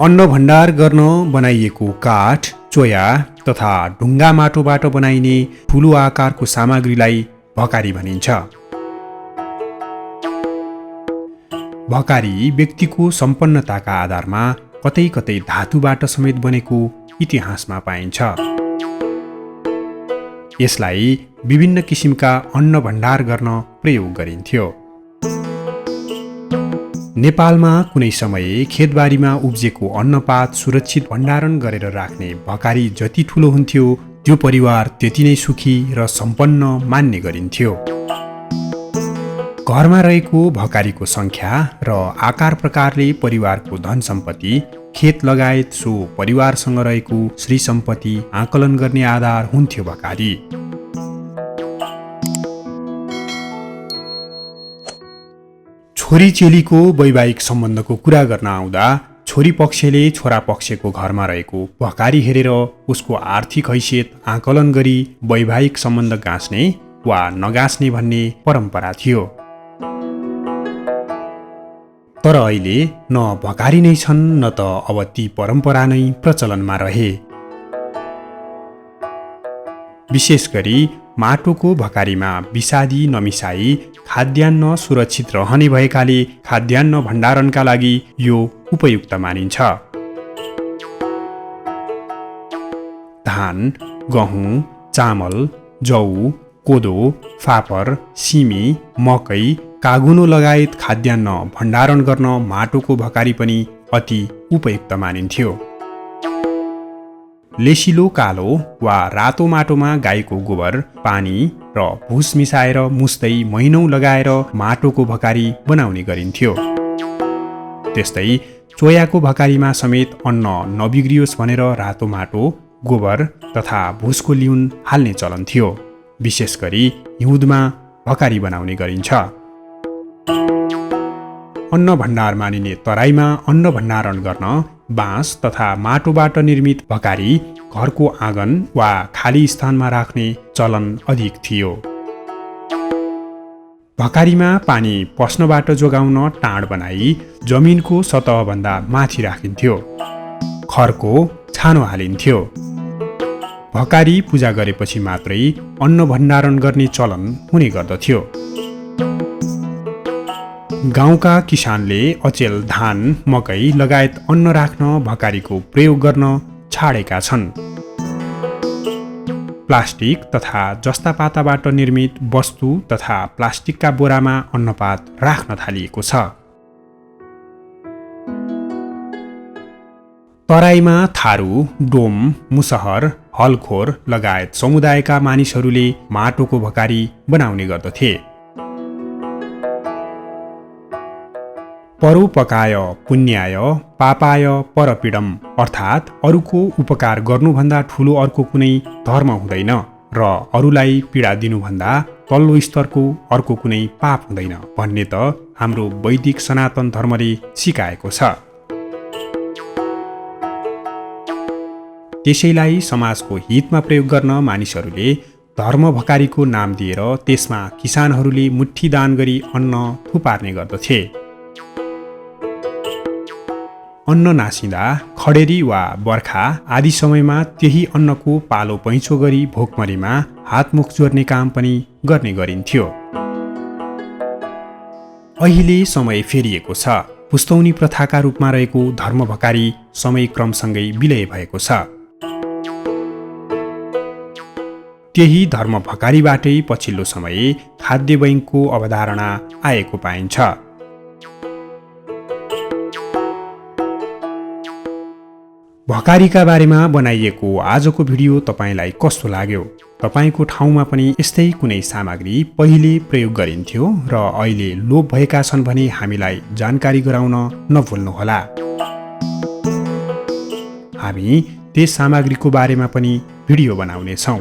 अन्न भण्डार गर्न बनाइएको काठ, चोया तथा ढुङ्गा माटोबाट बनाइने ठूलो आकारको सामग्रीलाई भकारी भनिन्छ। भकारी व्यक्तिको सम्पन्नताका आधारमा कतै कतै धातुबाट समेत बनेको इतिहासमा पाइन्छ। यसलाई विभिन्न किसिमका अन्न भण्डार गर्न प्रयोग गरिन्थ्यो। नेपालमा कुनै समय खेतबारीमा उब्जेको अन्नपात सुरक्षित भण्डारण गरेर राख्ने भकारी जति ठूलो हुन्थ्यो त्यो परिवार त्यति नै सुखी र सम्पन्न मान्ने गरिन्थ्यो। घरमा रहेको भकारीको संख्या र आकार प्रकारले परिवारको धन सम्पत्ति, खेत लगायत सो परिवारसँग रहेको श्री सम्पत्ति आकलन गर्ने आधार हुन्थ्यो भकारी। छोरी चेलीको वैवाहिक सम्बन्धको कुरा गर्न आउँदा छोरी पक्षले छोरा पक्षको घरमा रहेको भकारी हेरेर उसको आर्थिक हैसियत आकलन गरी वैवाहिक सम्बन्ध गाँच्ने वा नगाँच्ने भन्ने परम्परा थियो। तर अहिले न भकारी नै छन् न त अब ती परम्परा नै प्रचलनमा रहे। विशेष गरी माटोको भकारीमा विषादी नमिसाई खाद्यान्न सुरक्षित रहने भएकाले खाद्यान्न भण्डारणका लागि यो उपयुक्त मानिन्छ। धान, गहुँ, चामल, जौ, कोदो, फापर, सिमी, मकै, कागुनो लगायत खाद्यान्न भण्डारण गर्न माटोको भकारी पनि अति उपयुक्त मानिन्थ्यो। लेसिलो कालो वा रातो माटोमा गाईको गोबर, पानी र भुस मिसाएर मुस्दै महिनौं लगाएर माटोको भकारी बनाउने गरिन्थ्यो। त्यस्तै चोयाको भकारीमा समेत अन्न नबिग्रियोस् भनेर रातो माटो, गोबर तथा भुसको लिउन हाल्ने चलन थियो। विशेष गरी हिउँदमा भकारी बनाउने गरिन्छ। अन्न भण्डार मानिने तराईमा अन्न भण्डारण गर्न बाँस तथा माटोबाट निर्मित भकारी घरको आँगन वा खाली स्थानमा राख्ने चलन अधिक थियो। भकारीमा पानी पस्नबाट जोगाउन टाँड बनाई जमिनको सतहभन्दा माथि राखिन्थ्यो। खरको छानो हालिन्थ्यो। भकारी पूजा गरेपछि मात्रै अन्न भण्डारण गर्ने चलन हुने गर्दथ्यो। गाउँका किसानले अचेल धान, मकै लगायत अन्न राख्न भकारीको प्रयोग गर्न छाडेका छन्। प्लास्टिक तथा जस्ता पाताबाट निर्मित वस्तु तथा प्लास्टिकका बोरामा अन्नपात राख्न थालिएको छ। तराईमा थारू, डोम, मुसहर, हलखोर लगायत समुदायका मानिसहरूले माटोको भकारी बनाउने गर्दथे। परोपकाय पुण्याय पापाय परपीडम अर्थात् अरूको उपकार गर्नुभन्दा ठूलो अर्को कुनै धर्म हुँदैन र अरूलाई पीडा दिनुभन्दा तल्लो स्तरको अर्को कुनै पाप हुँदैन भन्ने त हाम्रो वैदिक सनातन धर्मले सिकाएको छ। त्यसैलाई समाजको हितमा प्रयोग गर्न मानिसहरूले धर्म भकारीको नाम दिएर त्यसमा किसानहरूले मुट्ठी दान गरी अन्न थुपार्ने गर्दथे। अन्न नासिँदा खडेरी वा बर्खा आदि समयमा त्यही अन्नको पालो पैँचो गरी भोकमरीमा हातमुख जोड्ने काम पनि गर्ने गरिन्थ्यो। अहिले समय फेरिएको छ। पुस्तौनी प्रथाका रूपमा रहेको धर्म भकारी समय क्रमसँगै विलय भएको छ। त्यही धर्म भकारीबाटै पछिल्लो समय खाद्य बैंकको अवधारणा आएको पाइन्छ। भकारीका बारेमा बनाइएको आजको भिडियो तपाईलाई कस्तो लाग्यो? तपाईको ठाउँमा पनि यस्तै कुनै सामग्री पहिले प्रयोग गरिन्थ्यो र अहिले लोप भएका छन् भने हामीलाई जानकारी गराउन नभुल्नुहोला। हामी त्यस सामग्रीको बारेमा पनि भिडियो बनाउने छौं।